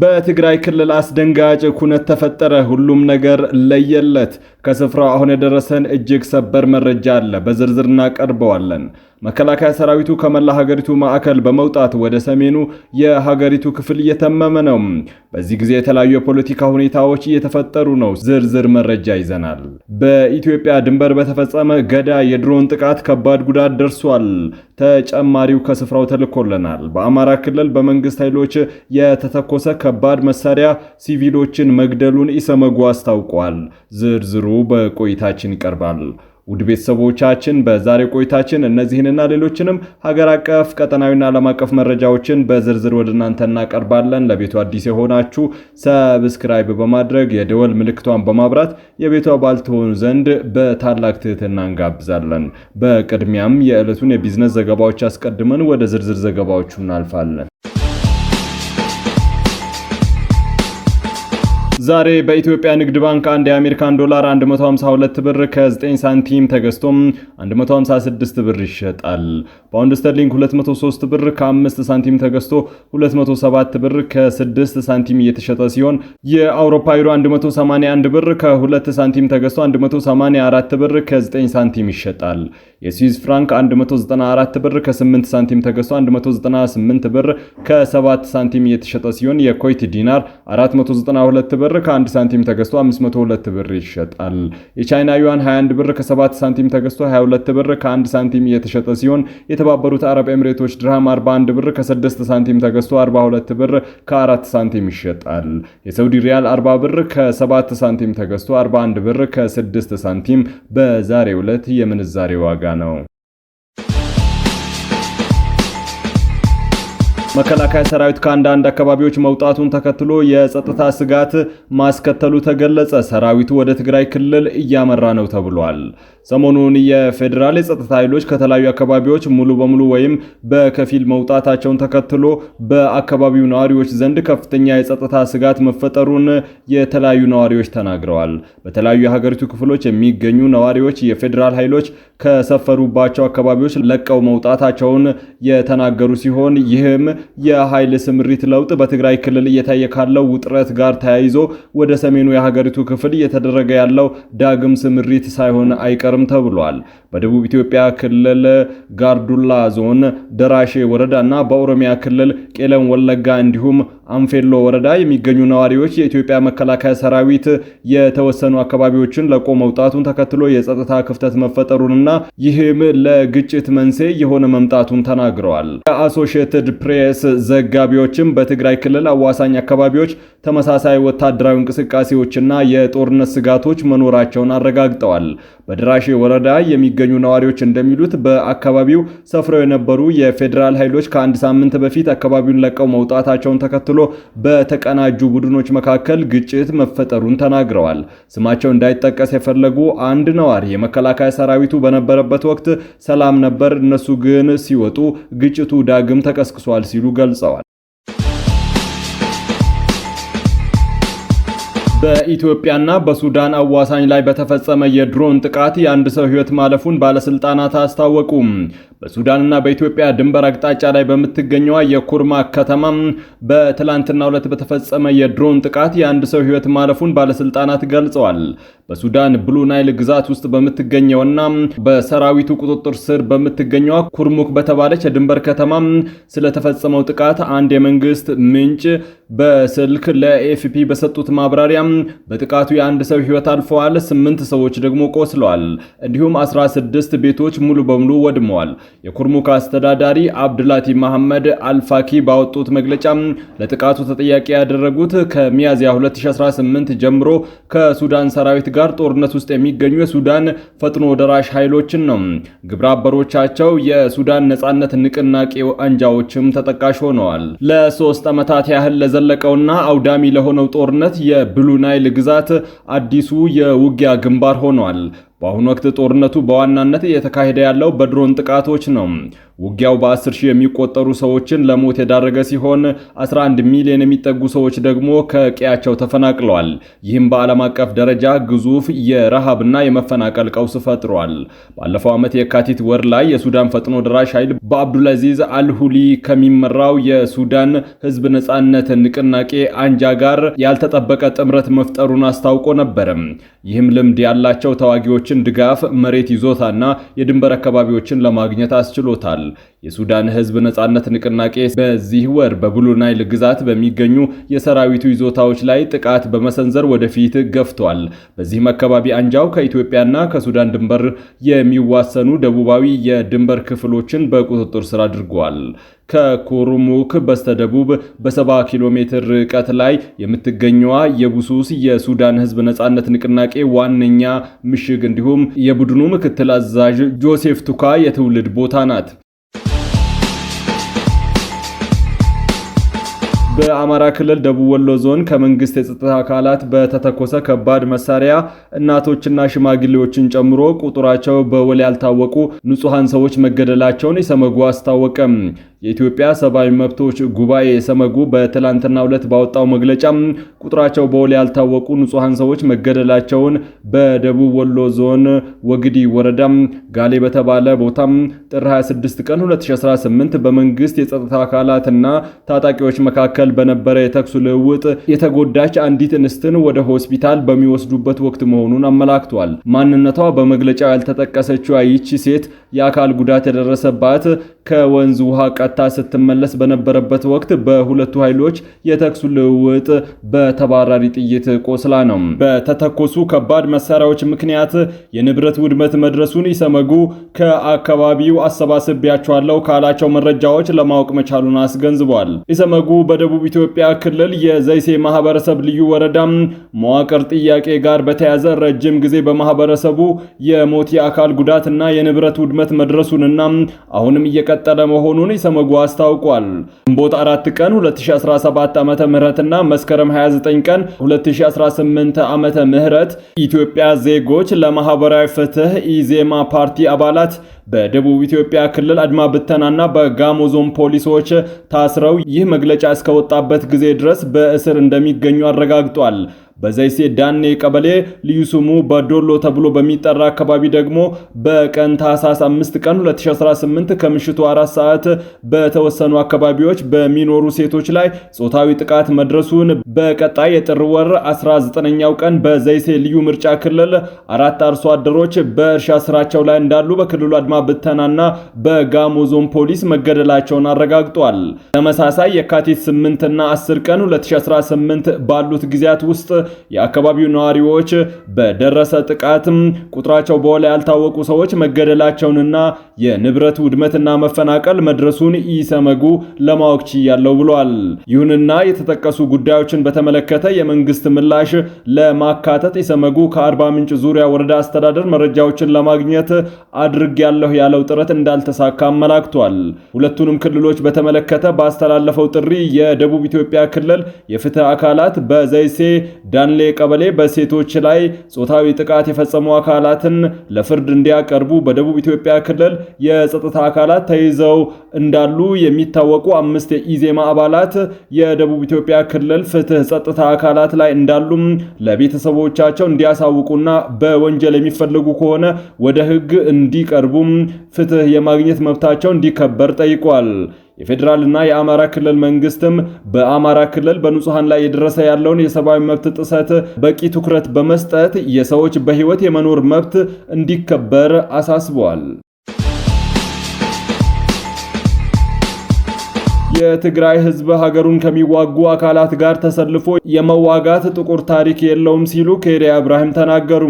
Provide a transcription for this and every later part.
በትግራይ ክልል አስደንጋጭ ኩነት ተፈጠረ። ሁሉም ነገር ለየለት። ከስፍራው አሁን የደረሰን እጅግ ሰበር መረጃ አለ፣ በዝርዝር እናቀርበዋለን። መከላከያ ሰራዊቱ ከመላ ሀገሪቱ ማዕከል በመውጣት ወደ ሰሜኑ የሀገሪቱ ክፍል እየተመመ ነው። በዚህ ጊዜ የተለያዩ የፖለቲካ ሁኔታዎች እየተፈጠሩ ነው። ዝርዝር መረጃ ይዘናል። በኢትዮጵያ ድንበር በተፈጸመ ገዳ የድሮን ጥቃት ከባድ ጉዳት ደርሷል። ተጨማሪው ከስፍራው ተልኮለናል። በአማራ ክልል በመንግስት ኃይሎች የተተኮሰ ከባድ መሳሪያ ሲቪሎችን መግደሉን ኢሰመጉ አስታውቋል። ዝርዝሩ በቆይታችን ይቀርባል። ውድ ቤተሰቦቻችን በዛሬ ቆይታችን እነዚህንና ሌሎችንም ሀገር አቀፍ ቀጠናዊና ዓለም አቀፍ መረጃዎችን በዝርዝር ወደ እናንተ እናቀርባለን። ለቤቱ አዲስ የሆናችሁ ሰብስክራይብ በማድረግ የደወል ምልክቷን በማብራት የቤቱ አባል ትሆኑ ዘንድ በታላቅ ትህትና እንጋብዛለን። በቅድሚያም የዕለቱን የቢዝነስ ዘገባዎች አስቀድመን ወደ ዝርዝር ዘገባዎቹ እናልፋለን። ዛሬ በኢትዮጵያ ንግድ ባንክ አንድ የአሜሪካን ዶላር 152 ብር ከ9 ሳንቲም ተገዝቶ 156 ብር ይሸጣል። ፓውንድ ስተርሊንግ 203 ብር ከ5 ሳንቲም ተገዝቶ 207 ብር ከ6 ሳንቲም እየተሸጠ ሲሆን የአውሮፓ ዩሮ 181 ብር ከ2 ሳንቲም ተገዝቶ 184 ብር ከ9 ሳንቲም ይሸጣል። የስዊዝ ፍራንክ 194 ብር ከ8 ሳንቲም ተገዝቶ 198 ብር ከ7 ሳንቲም እየተሸጠ ሲሆን የኩዌት ዲናር 492 ብር ከ1 ሳንቲም ተገዝቶ 502 ብር ይሸጣል። የቻይና ዩዋን 21 ብር ከ7 ሳንቲም ተገዝቶ 22 ብር ከ1 ሳንቲም እየተሸጠ ሲሆን የተባበሩት አረብ ኤምሬቶች ድርሃም 41 ብር ከ6 ሳንቲም ተገዝቶ 42 ብር ከ4 ሳንቲም ይሸጣል። የሳውዲ ሪያል 40 ብር ከ7 ሳንቲም ተገዝቶ 41 ብር ከ6 ሳንቲም በዛሬው ዕለት የምንዛሬ ዋጋ ነው። መከላከያ ሰራዊት ከአንዳንድ አካባቢዎች መውጣቱን ተከትሎ የጸጥታ ስጋት ማስከተሉ ተገለጸ። ሰራዊቱ ወደ ትግራይ ክልል እያመራ ነው ተብሏል። ሰሞኑን የፌዴራል የጸጥታ ኃይሎች ከተለያዩ አካባቢዎች ሙሉ በሙሉ ወይም በከፊል መውጣታቸውን ተከትሎ በአካባቢው ነዋሪዎች ዘንድ ከፍተኛ የጸጥታ ስጋት መፈጠሩን የተለያዩ ነዋሪዎች ተናግረዋል። በተለያዩ የሀገሪቱ ክፍሎች የሚገኙ ነዋሪዎች የፌዴራል ኃይሎች ከሰፈሩባቸው አካባቢዎች ለቀው መውጣታቸውን የተናገሩ ሲሆን ይህም የኃይል ስምሪት ለውጥ በትግራይ ክልል እየታየ ካለው ውጥረት ጋር ተያይዞ ወደ ሰሜኑ የሀገሪቱ ክፍል እየተደረገ ያለው ዳግም ስምሪት ሳይሆን አይቀርም ተብሏል። በደቡብ ኢትዮጵያ ክልል ጋርዱላ ዞን ደራሼ ወረዳና በኦሮሚያ ክልል ቄለም ወለጋ እንዲሁም አንፌሎ ወረዳ የሚገኙ ነዋሪዎች የኢትዮጵያ መከላከያ ሰራዊት የተወሰኑ አካባቢዎችን ለቆ መውጣቱን ተከትሎ የጸጥታ ክፍተት መፈጠሩንና ይህም ለግጭት መንስኤ የሆነ መምጣቱን ተናግረዋል። የአሶሺየትድ ፕሬስ ዘጋቢዎችም በትግራይ ክልል አዋሳኝ አካባቢዎች ተመሳሳይ ወታደራዊ እንቅስቃሴዎችና የጦርነት ስጋቶች መኖራቸውን አረጋግጠዋል። በደራሼ ወረዳ የሚገኙ ነዋሪዎች እንደሚሉት በአካባቢው ሰፍረው የነበሩ የፌዴራል ኃይሎች ከአንድ ሳምንት በፊት አካባቢውን ለቀው መውጣታቸውን ተከትሎ በተቀናጁ ቡድኖች መካከል ግጭት መፈጠሩን ተናግረዋል። ስማቸው እንዳይጠቀስ የፈለጉ አንድ ነዋሪ የመከላከያ ሰራዊቱ በነበረበት ወቅት ሰላም ነበር፣ እነሱ ግን ሲወጡ ግጭቱ ዳግም ተቀስቅሷል ሲሉ ገልጸዋል። በኢትዮጵያና በሱዳን አዋሳኝ ላይ በተፈጸመ የድሮን ጥቃት የአንድ ሰው ሕይወት ማለፉን ባለስልጣናት አስታወቁ። በሱዳንና በኢትዮጵያ ድንበር አቅጣጫ ላይ በምትገኘው የኩርማ ከተማ በትላንትናው ዕለት በተፈጸመ የድሮን ጥቃት የአንድ ሰው ሕይወት ማለፉን ባለስልጣናት ገልጸዋል። በሱዳን ብሉ ናይል ግዛት ውስጥ በምትገኘውና በሰራዊቱ ቁጥጥር ስር በምትገኘው ኩርሙክ በተባለች የድንበር ከተማ ስለተፈጸመው ጥቃት አንድ የመንግስት ምንጭ በስልክ ለኤፍፒ በሰጡት ማብራሪያ በጥቃቱ የአንድ ሰው ሕይወት አልፈዋል፣ 8 ሰዎች ደግሞ ቆስለዋል፣ እንዲሁም 16 ቤቶች ሙሉ በሙሉ ወድመዋል። የኩርሙክ አስተዳዳሪ አብዱላቲ መሐመድ አልፋኪ ባወጡት መግለጫ ለጥቃቱ ተጠያቂ ያደረጉት ከሚያዝያ 2018 ጀምሮ ከሱዳን ሰራዊት ጋር ጦርነት ውስጥ የሚገኙ የሱዳን ፈጥኖ ደራሽ ኃይሎችን ነው። ግብረ አበሮቻቸው የሱዳን ነጻነት ንቅናቄ አንጃዎችም ተጠቃሽ ሆነዋል። ለ3 ዓመታት ያህል ለዘለቀውና አውዳሚ ለሆነው ጦርነት የብሉ ናይል ግዛት አዲሱ የውጊያ ግንባር ሆኗል። በአሁኑ ወቅት ጦርነቱ በዋናነት እየተካሄደ ያለው በድሮን ጥቃቶች ነው። ውጊያው በ10 ሺህ የሚቆጠሩ ሰዎችን ለሞት የዳረገ ሲሆን 11 ሚሊዮን የሚጠጉ ሰዎች ደግሞ ከቀያቸው ተፈናቅለዋል። ይህም በዓለም አቀፍ ደረጃ ግዙፍ የረሃብና የመፈናቀል ቀውስ ፈጥሯል። ባለፈው ዓመት የካቲት ወር ላይ የሱዳን ፈጥኖ ደራሽ ኃይል በአብዱልአዚዝ አልሁሊ ከሚመራው የሱዳን ሕዝብ ነጻነት ንቅናቄ አንጃ ጋር ያልተጠበቀ ጥምረት መፍጠሩን አስታውቆ ነበር። ይህም ልምድ ያላቸው ተዋጊዎችን ድጋፍ፣ መሬት ይዞታና የድንበር አካባቢዎችን ለማግኘት አስችሎታል። የሱዳን ሕዝብ ነጻነት ንቅናቄ በዚህ ወር በብሉ ናይል ግዛት በሚገኙ የሰራዊቱ ይዞታዎች ላይ ጥቃት በመሰንዘር ወደፊት ገፍቷል። በዚህም አካባቢ አንጃው ከኢትዮጵያና ከሱዳን ድንበር የሚዋሰኑ ደቡባዊ የድንበር ክፍሎችን በቁጥጥር ስር አድርጓል። ከኩርሙክ በስተደቡብ በ70 ኪሎ ሜትር ርቀት ላይ የምትገኘዋ የቡሱስ የሱዳን ሕዝብ ነጻነት ንቅናቄ ዋነኛ ምሽግ እንዲሁም የቡድኑ ምክትል አዛዥ ጆሴፍ ቱካ የትውልድ ቦታ ናት። በአማራ ክልል ደቡብ ወሎ ዞን ከመንግስት የጸጥታ አካላት በተተኮሰ ከባድ መሳሪያ እናቶችና ሽማግሌዎችን ጨምሮ ቁጥራቸው በውል ያልታወቁ ንጹሃን ሰዎች መገደላቸውን ኢሰመጉ አስታወቀም። የኢትዮጵያ ሰብአዊ መብቶች ጉባኤ ኢሰመጉ በትላንትናው ዕለት ባወጣው መግለጫ ቁጥራቸው በውል ያልታወቁ ንጹሃን ሰዎች መገደላቸውን በደቡብ ወሎ ዞን ወግዲ ወረዳ ጋሌ በተባለ ቦታ ጥር 26 ቀን 2018 በመንግስት የጸጥታ አካላትና ታጣቂዎች መካከል በነበረ የተኩስ ልውውጥ የተጎዳች አንዲት እንስትን ወደ ሆስፒታል በሚወስዱበት ወቅት መሆኑን አመላክቷል። ማንነቷ በመግለጫው ያልተጠቀሰችው ይህች ሴት የአካል ጉዳት የደረሰባት ከወንዝ ውሃ ቀጥታ ስትመለስ በነበረበት ወቅት በሁለቱ ኃይሎች የተኩስ ልውውጥ በተባራሪ ጥይት ቆስላ ነው። በተተኮሱ ከባድ መሳሪያዎች ምክንያት የንብረት ውድመት መድረሱን ኢሰመጉ ከአካባቢው አሰባስቤያቸዋለሁ ካላቸው መረጃዎች ለማወቅ መቻሉን አስገንዝቧል። ኢሰመጉ በደቡብ ኢትዮጵያ ክልል የዘይሴ ማህበረሰብ ልዩ ወረዳ መዋቅር ጥያቄ ጋር በተያያዘ ረጅም ጊዜ በማህበረሰቡ የሞት የአካል ጉዳትና የንብረት ውድመት መድረሱንና አሁንም እየቀጠለ መሆኑን ኢሰመጉ አስታውቋል። ግንቦት 4 ቀን 2017 ዓመተ ምህረትና መስከረም 29 ቀን 2018 ዓመተ ምህረት ኢትዮጵያ ዜጎች ለማህበራዊ ፍትህ ኢዜማ ፓርቲ አባላት በደቡብ ኢትዮጵያ ክልል አድማ ብተናና በጋሞ ዞን ፖሊሶች ታስረው ይህ መግለጫ እስከወጣበት ጊዜ ድረስ በእስር እንደሚገኙ አረጋግጧል። በዘይሴ ዳኔ ቀበሌ ልዩ ስሙ በዶሎ ተብሎ በሚጠራ አካባቢ ደግሞ በቀን ታህሳስ 5 ቀን 2018 ከምሽቱ 4 ሰዓት በተወሰኑ አካባቢዎች በሚኖሩ ሴቶች ላይ ጾታዊ ጥቃት መድረሱን በቀጣይ የጥር ወር 19ኛው ቀን በዘይሴ ልዩ ምርጫ ክልል 4 አርሶ አደሮች በእርሻ ስራቸው ላይ እንዳሉ በክልሉ አድማ ብተናና በጋሞ ዞን ፖሊስ መገደላቸውን አረጋግጧል። ተመሳሳይ የካቲት 8 እና 10 ቀን 2018 ባሉት ጊዜያት ውስጥ የአካባቢው ነዋሪዎች በደረሰ ጥቃት ቁጥራቸው በውል ያልታወቁ ሰዎች መገደላቸውንና የንብረት ውድመትና መፈናቀል መድረሱን ኢሰመጉ ለማወቅ ችያለሁ ብሏል። ይሁንና የተጠቀሱ ጉዳዮችን በተመለከተ የመንግስት ምላሽ ለማካተት ኢሰመጉ ከአርባ ምንጭ ዙሪያ ወረዳ አስተዳደር መረጃዎችን ለማግኘት አድርጌያለሁ ያለው ጥረት እንዳልተሳካ አመላክቷል። ሁለቱንም ክልሎች በተመለከተ ባስተላለፈው ጥሪ የደቡብ ኢትዮጵያ ክልል የፍትህ አካላት በዘይሴ ዳንሌ ቀበሌ በሴቶች ላይ ጾታዊ ጥቃት የፈጸሙ አካላትን ለፍርድ እንዲያቀርቡ በደቡብ ኢትዮጵያ ክልል የጸጥታ አካላት ተይዘው እንዳሉ የሚታወቁ 5 የኢዜማ አባላት የደቡብ ኢትዮጵያ ክልል ፍትህ ጸጥታ አካላት ላይ እንዳሉም ለቤተሰቦቻቸው እንዲያሳውቁና በወንጀል የሚፈልጉ ከሆነ ወደ ሕግ እንዲቀርቡም ፍትህ የማግኘት መብታቸው እንዲከበር ጠይቋል። የፌዴራልና የአማራ ክልል መንግስትም በአማራ ክልል በንጹሃን ላይ የደረሰ ያለውን የሰብአዊ መብት ጥሰት በቂ ትኩረት በመስጠት የሰዎች በህይወት የመኖር መብት እንዲከበር አሳስቧል። የትግራይ ህዝብ ሀገሩን ከሚዋጉ አካላት ጋር ተሰልፎ የመዋጋት ጥቁር ታሪክ የለውም ሲሉ ኬሪያ ኢብራሂም ተናገሩ።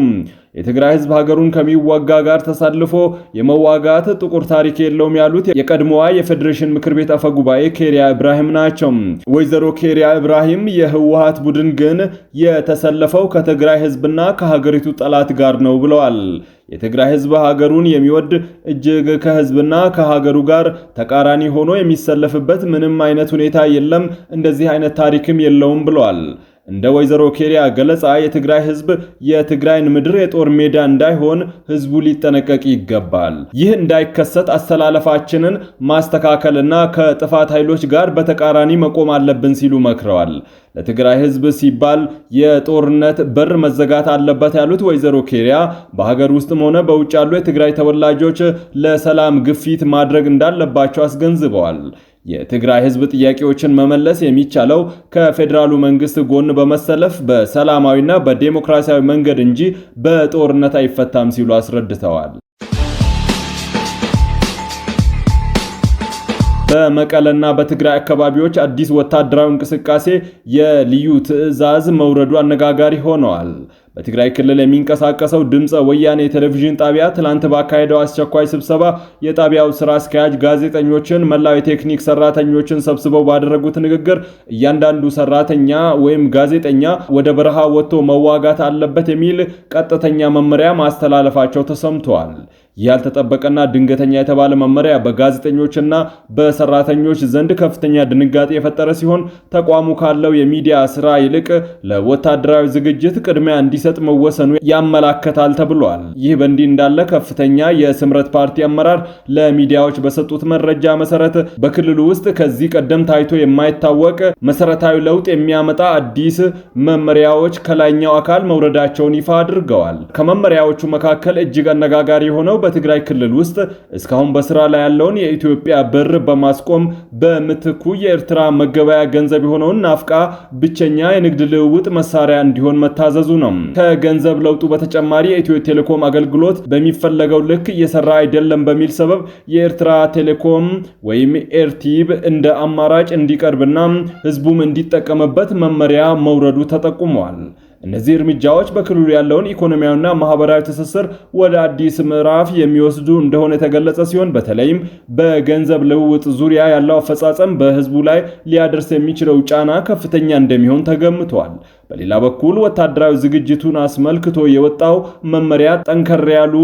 የትግራይ ህዝብ ሀገሩን ከሚዋጋ ጋር ተሰልፎ የመዋጋት ጥቁር ታሪክ የለውም ያሉት የቀድሞዋ የፌዴሬሽን ምክር ቤት አፈ ጉባኤ ኬሪያ ኢብራሂም ናቸው። ወይዘሮ ኬሪያ ኢብራሂም የህወሓት ቡድን ግን የተሰለፈው ከትግራይ ህዝብና ከሀገሪቱ ጠላት ጋር ነው ብለዋል። የትግራይ ህዝብ ሀገሩን የሚወድ እጅግ ከህዝብና ከሀገሩ ጋር ተቃራኒ ሆኖ የሚሰለፍበት ምንም አይነት ሁኔታ የለም፣ እንደዚህ አይነት ታሪክም የለውም ብለዋል። እንደ ወይዘሮ ኬሪያ ገለጻ የትግራይ ህዝብ የትግራይን ምድር የጦር ሜዳ እንዳይሆን ህዝቡ ሊጠነቀቅ ይገባል። ይህ እንዳይከሰት አስተላለፋችንን ማስተካከልና ከጥፋት ኃይሎች ጋር በተቃራኒ መቆም አለብን ሲሉ መክረዋል። ለትግራይ ህዝብ ሲባል የጦርነት በር መዘጋት አለበት ያሉት ወይዘሮ ኬሪያ በሀገር ውስጥም ሆነ በውጭ ያሉ የትግራይ ተወላጆች ለሰላም ግፊት ማድረግ እንዳለባቸው አስገንዝበዋል። የትግራይ ህዝብ ጥያቄዎችን መመለስ የሚቻለው ከፌደራሉ መንግስት ጎን በመሰለፍ በሰላማዊና በዲሞክራሲያዊ መንገድ እንጂ በጦርነት አይፈታም ሲሉ አስረድተዋል። በመቀለና በትግራይ አካባቢዎች አዲስ ወታደራዊ እንቅስቃሴ የልዩ ትዕዛዝ መውረዱ አነጋጋሪ ሆነዋል። በትግራይ ክልል የሚንቀሳቀሰው ድምፀ ወያኔ ቴሌቪዥን ጣቢያ ትላንት ባካሄደው አስቸኳይ ስብሰባ የጣቢያው ስራ አስኪያጅ ጋዜጠኞችን፣ መላው የቴክኒክ ሰራተኞችን ሰብስበው ባደረጉት ንግግር እያንዳንዱ ሰራተኛ ወይም ጋዜጠኛ ወደ በረሃ ወጥቶ መዋጋት አለበት የሚል ቀጥተኛ መመሪያ ማስተላለፋቸው ተሰምቷል። ያልተጠበቀና ድንገተኛ የተባለ መመሪያ በጋዜጠኞችና በሰራተኞች ዘንድ ከፍተኛ ድንጋጤ የፈጠረ ሲሆን ተቋሙ ካለው የሚዲያ ስራ ይልቅ ለወታደራዊ ዝግጅት ቅድሚያ እንዲሰጥ መወሰኑ ያመላክታል ተብሏል። ይህ በእንዲህ እንዳለ ከፍተኛ የስምረት ፓርቲ አመራር ለሚዲያዎች በሰጡት መረጃ መሰረት በክልሉ ውስጥ ከዚህ ቀደም ታይቶ የማይታወቅ መሰረታዊ ለውጥ የሚያመጣ አዲስ መመሪያዎች ከላይኛው አካል መውረዳቸውን ይፋ አድርገዋል። ከመመሪያዎቹ መካከል እጅግ አነጋጋሪ የሆነው በትግራይ ክልል ውስጥ እስካሁን በስራ ላይ ያለውን የኢትዮጵያ ብር በማስቆም በምትኩ የኤርትራ መገበያ ገንዘብ የሆነውን ናፍቃ ብቸኛ የንግድ ልውውጥ መሳሪያ እንዲሆን መታዘዙ ነው። ከገንዘብ ለውጡ በተጨማሪ የኢትዮ ቴሌኮም አገልግሎት በሚፈለገው ልክ እየሰራ አይደለም በሚል ሰበብ የኤርትራ ቴሌኮም ወይም ኤርቲብ እንደ አማራጭ እንዲቀርብና ህዝቡም እንዲጠቀምበት መመሪያ መውረዱ ተጠቁሟል። እነዚህ እርምጃዎች በክልሉ ያለውን ኢኮኖሚያዊና ማህበራዊ ትስስር ወደ አዲስ ምዕራፍ የሚወስዱ እንደሆነ የተገለጸ ሲሆን በተለይም በገንዘብ ልውውጥ ዙሪያ ያለው አፈጻጸም በህዝቡ ላይ ሊያደርስ የሚችለው ጫና ከፍተኛ እንደሚሆን ተገምቷል። በሌላ በኩል ወታደራዊ ዝግጅቱን አስመልክቶ የወጣው መመሪያ ጠንከር ያሉ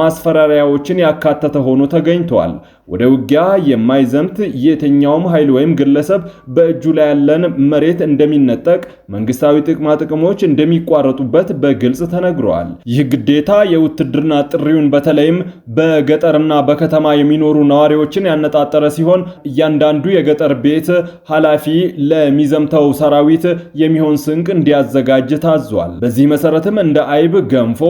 ማስፈራሪያዎችን ያካተተ ሆኖ ተገኝቷል። ወደ ውጊያ የማይዘምት የትኛውም ኃይል ወይም ግለሰብ በእጁ ላይ ያለን መሬት እንደሚነጠቅ፣ መንግስታዊ ጥቅማ ጥቅሞች እንደሚቋረጡበት በግልጽ ተነግሯል። ይህ ግዴታ የውትድርና ጥሪውን በተለይም በገጠርና በከተማ የሚኖሩ ነዋሪዎችን ያነጣጠረ ሲሆን እያንዳንዱ የገጠር ቤት ኃላፊ ለሚዘምተው ሰራዊት የሚሆን ስንቅ እንዲያዘጋጅ ታዟል። በዚህ መሰረትም እንደ አይብ፣ ገንፎ፣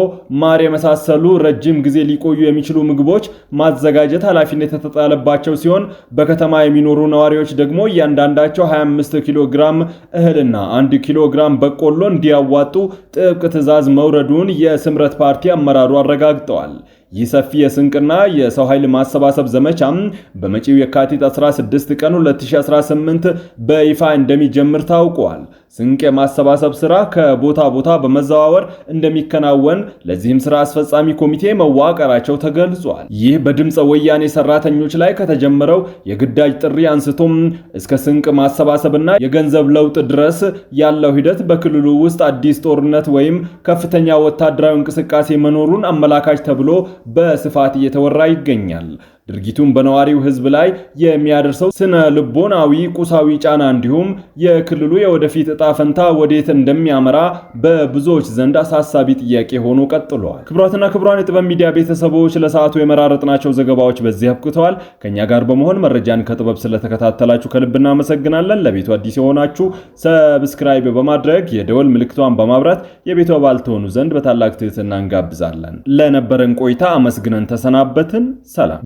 ማር የመሳሰሉ ረጅም ጊዜ ሊቆዩ የሚችሉ ምግቦች ማዘጋጀት ኃላፊነት የተጣለባቸው ሲሆን በከተማ የሚኖሩ ነዋሪዎች ደግሞ እያንዳንዳቸው 25 ኪሎ ግራም እህልና 1 ኪሎ ግራም በቆሎ እንዲያዋጡ ጥብቅ ትዕዛዝ መውረዱን የስምረት ፓርቲ አመራሩ አረጋግጠዋል። ይህ ሰፊ የስንቅና የሰው ኃይል ማሰባሰብ ዘመቻም በመጪው የካቲት 16 ቀን 2018 በይፋ እንደሚጀምር ታውቋል። ስንቅ የማሰባሰብ ስራ ከቦታ ቦታ በመዘዋወር እንደሚከናወን ለዚህም ስራ አስፈጻሚ ኮሚቴ መዋቀራቸው ተገልጿል። ይህ በድምፀ ወያኔ ሰራተኞች ላይ ከተጀመረው የግዳጅ ጥሪ አንስቶም እስከ ስንቅ ማሰባሰብና የገንዘብ ለውጥ ድረስ ያለው ሂደት በክልሉ ውስጥ አዲስ ጦርነት ወይም ከፍተኛ ወታደራዊ እንቅስቃሴ መኖሩን አመላካች ተብሎ በስፋት እየተወራ ይገኛል። ድርጊቱን በነዋሪው ህዝብ ላይ የሚያደርሰው ስነ ልቦናዊ፣ ቁሳዊ ጫና እንዲሁም የክልሉ የወደፊት ዕጣ ፈንታ ወዴት እንደሚያመራ በብዙዎች ዘንድ አሳሳቢ ጥያቄ ሆኖ ቀጥሏል። ክቡራትና ክቡራን የጥበብ ሚዲያ ቤተሰቦች ለሰዓቱ የመራረጥናቸው ዘገባዎች በዚህ አብቅተዋል። ከኛ ጋር በመሆን መረጃን ከጥበብ ስለተከታተላችሁ ከልብ እናመሰግናለን። ለቤቱ አዲስ የሆናችሁ ሰብስክራይብ በማድረግ የደወል ምልክቷን በማብራት የቤቱ አባል ትሆኑ ዘንድ በታላቅ ትህትና እንጋብዛለን። ለነበረን ቆይታ አመስግነን ተሰናበትን። ሰላም።